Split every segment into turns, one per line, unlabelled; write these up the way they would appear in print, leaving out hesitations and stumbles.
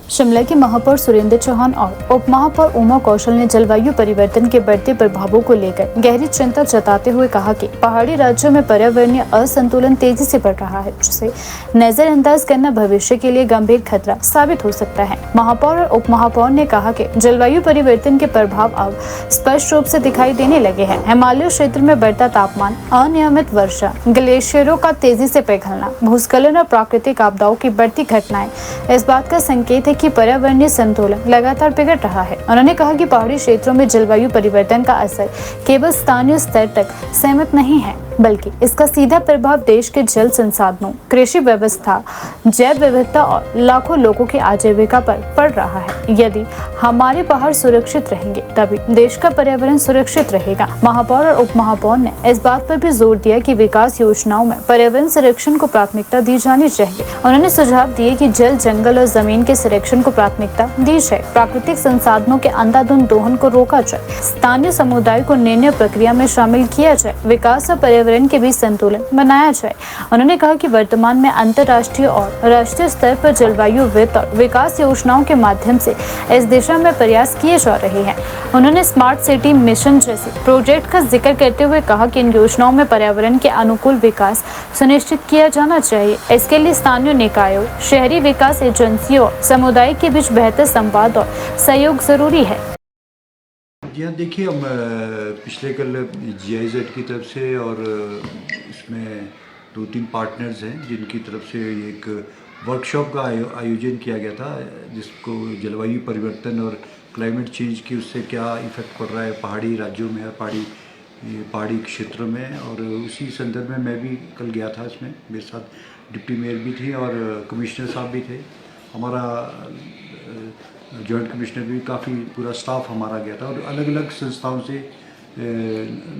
शिमला के महापौर सुरेंद्र चौहान और उप महापौर उमा कौशल ने जलवायु परिवर्तन के बढ़ते प्रभावों को लेकर गहरी चिंता जताते हुए कहा कि पहाड़ी राज्यों में पर्यावरणीय असंतुलन तेजी से बढ़ रहा है, जिसे नजरअंदाज करना भविष्य के लिए गंभीर खतरा साबित हो सकता है। महापौर और उप महापौर ने कहा कि जलवायु परिवर्तन के प्रभाव अब स्पष्ट रूप से दिखाई देने लगे हैं। हिमालय क्षेत्र में बढ़ता तापमान, अनियमित वर्षा, ग्लेशियरों का तेजी से पिघलना, भूस्खलन और प्राकृतिक आपदाओं की बढ़ती घटनाएं इस बात का संकेत है कि पर्यावरणीय संतुलन लगातार बिगड़ रहा है। उन्होंने कहा कि पहाड़ी क्षेत्रों में जलवायु परिवर्तन का असर केवल स्थानीय स्तर तक सीमित नहीं है, बल्कि इसका सीधा प्रभाव देश के जल संसाधनों, कृषि व्यवस्था, जैव विविधता और लाखों लोगों की आजीविका पर पड़ रहा है। यदि हमारे पहाड़ सुरक्षित रहेंगे, तभी देश का पर्यावरण सुरक्षित रहेगा। महापौर और उप महापौर ने इस बात पर भी जोर दिया कि विकास योजनाओं में पर्यावरण संरक्षण को प्राथमिकता दी जानी चाहिए। उन्होंने सुझाव दिए कि जल, जंगल और जमीन के संरक्षण को प्राथमिकता दी जाए, प्राकृतिक संसाधनों के अंधाधुंध दोहन को रोका जाए, स्थानीय समुदाय को निर्णय प्रक्रिया में शामिल किया जाए, विकास और पर्यावरण के बीच संतुलन बनाया जाए। उन्होंने कहा कि वर्तमान में अंतर्राष्ट्रीय और राष्ट्रीय स्तर पर जलवायु वित्त और विकास योजनाओं के माध्यम से इस दिशा में प्रयास किए जा रहे हैं। उन्होंने स्मार्ट सिटी मिशन जैसे प्रोजेक्ट का जिक्र करते हुए कहा कि इन योजनाओं में पर्यावरण के अनुकूल विकास सुनिश्चित किया जाना चाहिए। इसके लिए स्थानीय निकायों, शहरी विकास एजेंसियों और समुदाय के बीच बेहतर संवाद और सहयोग जरूरी है।
जी हाँ, देखिए हम पिछले कल GIZ की तरफ से और इसमें 2-3 पार्टनर्स हैं जिनकी तरफ से एक वर्कशॉप का आयोजन किया गया था, जिसको जलवायु परिवर्तन और क्लाइमेट चेंज की उससे क्या इफ़ेक्ट पड़ रहा है पहाड़ी राज्यों में, पहाड़ी क्षेत्रों में। और उसी संदर्भ में मैं भी कल गया था। इसमें मेरे साथ डिप्टी मेयर भी थी और कमिश्नर साहब भी थे। हमारा जॉइंट कमिश्नर भी, काफ़ी पूरा स्टाफ हमारा गया था और अलग अलग संस्थाओं से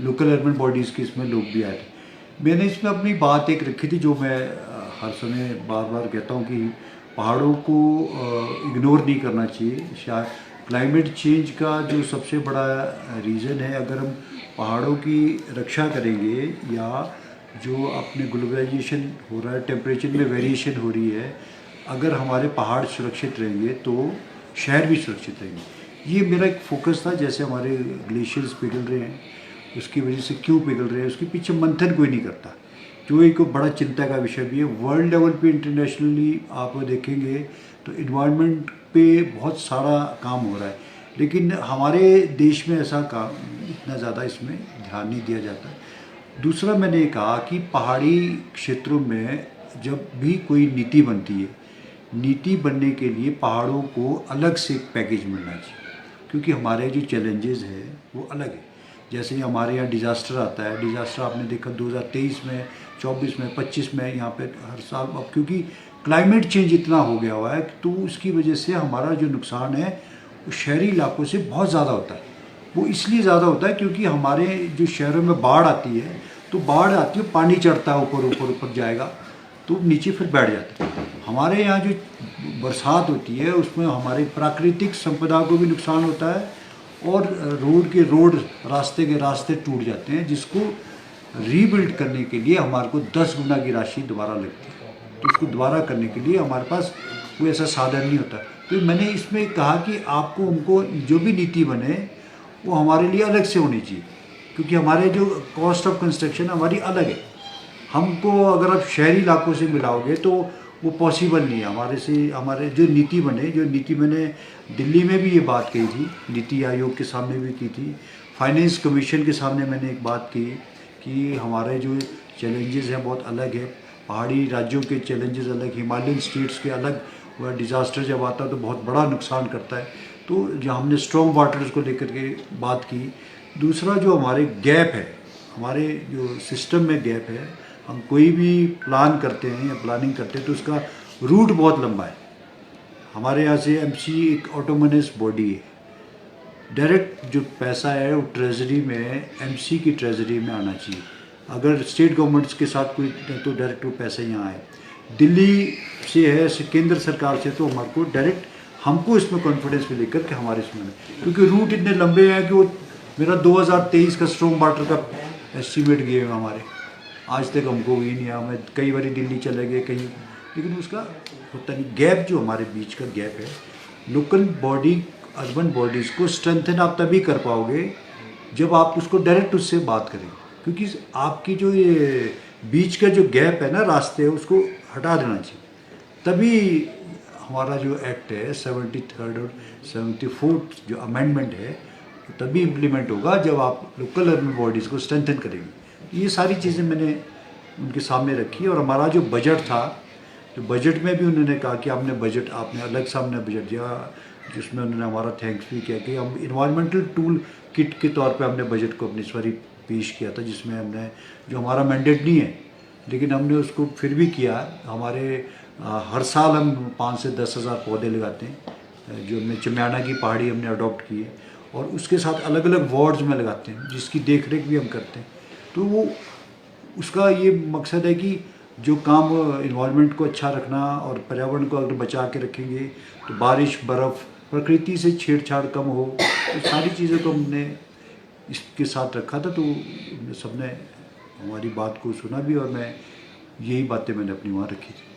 लोकल अर्बन बॉडीज़ के इसमें लोग भी आए थे। मैंने इसमें अपनी बात एक रखी थी, जो मैं हर समय बार बार कहता हूँ कि पहाड़ों को इग्नोर नहीं करना चाहिए। शायद क्लाइमेट चेंज का जो सबसे बड़ा रीज़न है, अगर हम पहाड़ों की रक्षा करेंगे या जो अपने ग्लोबलाइजेशन हो रहा है, टेम्परेचर में वेरिएशन हो रही है, अगर हमारे पहाड़ सुरक्षित रहेंगे तो शहर भी सुरक्षित रहेंगे। ये मेरा एक फोकस था। जैसे हमारे ग्लेशियर्स पिघल रहे हैं, उसकी वजह से क्यों पिघल रहे हैं, उसके पीछे मंथन कोई नहीं करता, जो एक बड़ा चिंता का विषय भी है। वर्ल्ड लेवल पे इंटरनेशनली आप देखेंगे तो इन्वायरमेंट पे बहुत सारा काम हो रहा है, लेकिन हमारे देश में ऐसा काम इतना ज़्यादा इसमें ध्यान नहीं दिया जाता है। दूसरा, मैंने कहा कि पहाड़ी क्षेत्रों में जब भी कोई नीति बनती है, नीति बनने के लिए पहाड़ों को अलग से एक पैकेज मिलना चाहिए, क्योंकि हमारे जो चैलेंजेस हैं वो अलग है। जैसे हमारे यहाँ डिज़ास्टर आता है, डिज़ास्टर आपने देखा 2023 में, 24 में, 25 में, यहाँ पे हर साल। अब क्योंकि क्लाइमेट चेंज इतना हो गया हुआ है तो उसकी वजह से हमारा जो नुकसान है वो शहरी इलाकों से बहुत ज़्यादा होता है। वो इसलिए ज़्यादा होता है क्योंकि हमारे जो शहरों में बाढ़ आती है, तो बाढ़ आती है, पानी चढ़ता है, ऊपर जाएगा तो नीचे फिर बैठ जाता है। हमारे यहाँ जो बरसात होती है उसमें हमारे प्राकृतिक संपदा को भी नुकसान होता है और रोड रास्ते के रास्ते टूट जाते हैं, जिसको रीबिल्ड करने के लिए हमारे को 10 गुना की राशि दोबारा लगती है। तो उसको दोबारा करने के लिए हमारे पास कोई ऐसा साधन नहीं होता। तो मैंने इसमें कहा कि आपको उनको जो भी नीति बने वो हमारे लिए अलग से होनी चाहिए, क्योंकि हमारे जो कॉस्ट ऑफ कंस्ट्रक्शन हमारी अलग है। हमको अगर आप शहरी इलाकों से मिलाओगे तो वो पॉसिबल नहीं है। हमारे जो नीति मैंने दिल्ली में भी ये बात कही थी, नीति आयोग के सामने भी की थी, फाइनेंस कमीशन के सामने मैंने एक बात की कि हमारे जो चैलेंजेस हैं बहुत अलग है। पहाड़ी राज्यों के चैलेंजेस अलग, हिमालयन स्टेट्स के अलग। वह डिज़ास्टर जब आता है तो बहुत बड़ा नुकसान करता है। तो जहाँ हमने स्ट्रॉन्ग वाटर्स को लेकर के बात की। दूसरा, जो हमारे गैप है, हमारे जो सिस्टम में गैप है, हम कोई भी प्लान करते हैं या प्लानिंग करते हैं तो उसका रूट बहुत लंबा है। हमारे यहाँ से MC एक ऑटोनोमस बॉडी है, डायरेक्ट जो पैसा है वो ट्रेजरी में, MC की ट्रेजरी में आना चाहिए। अगर स्टेट गवर्नमेंट्स के साथ कोई तो डायरेक्ट वो पैसे यहाँ आए, दिल्ली से है, केंद्र सरकार से, तो हमारे को डायरेक्ट, हमको इसमें कॉन्फिडेंस में लेकर के हमारे इसमें, क्योंकि रूट इतने लंबे हैं कि वो मेरा 2023 का स्ट्रॉन्ग वाटर का एस्टीमेट गए हैं हमारे, आज तक हमको ही नहीं आया। मैं कई बार दिल्ली चले गए कहीं, लेकिन उसका होता नहीं। गैप जो हमारे बीच का गैप है लोकल बॉडी, अर्बन बॉडीज़ को स्ट्रेंथन आप तभी कर पाओगे जब आप उसको डायरेक्ट उससे बात करें, क्योंकि आपकी जो ये बीच का जो गैप है ना, रास्ते है, उसको हटा देना चाहिए। तभी हमारा जो एक्ट है 73rd और 74th जो अमेंडमेंट है, तो तभी इम्प्लीमेंट होगा जब आप लोकल अर्बन बॉडीज़ को स्ट्रेंथन करेंगे। ये सारी चीज़ें मैंने उनके सामने रखी। और हमारा जो बजट था, तो बजट में भी उन्होंने कहा कि आपने अलग से हमने बजट दिया, जिसमें उन्होंने हमारा थैंक्स भी किया कि हम इन्वायरमेंटल टूल किट के तौर पे हमने बजट को अपनी इस बारी पेश किया था, जिसमें हमने, जो हमारा मैंडेट नहीं है लेकिन हमने उसको फिर भी किया। हर साल हम 5 से 10 हज़ार पौधे लगाते हैं, जो हमने चिम्याना की पहाड़ी हमने अडॉप्ट की है, और उसके साथ अलग अलग वार्ड्स में लगाते हैं, जिसकी देख रेख भी हम करते हैं। तो वो उसका ये मकसद है कि जो काम इन्वायरमेंट को अच्छा रखना और पर्यावरण को अगर बचा के रखेंगे तो बारिश, बर्फ़, प्रकृति से छेड़छाड़ कम हो, तो सारी चीज़ों को हमने इसके साथ रखा था। तो सबने हमारी बात को सुना भी, और यही बातें मैंने अपनी वहाँ रखी थी।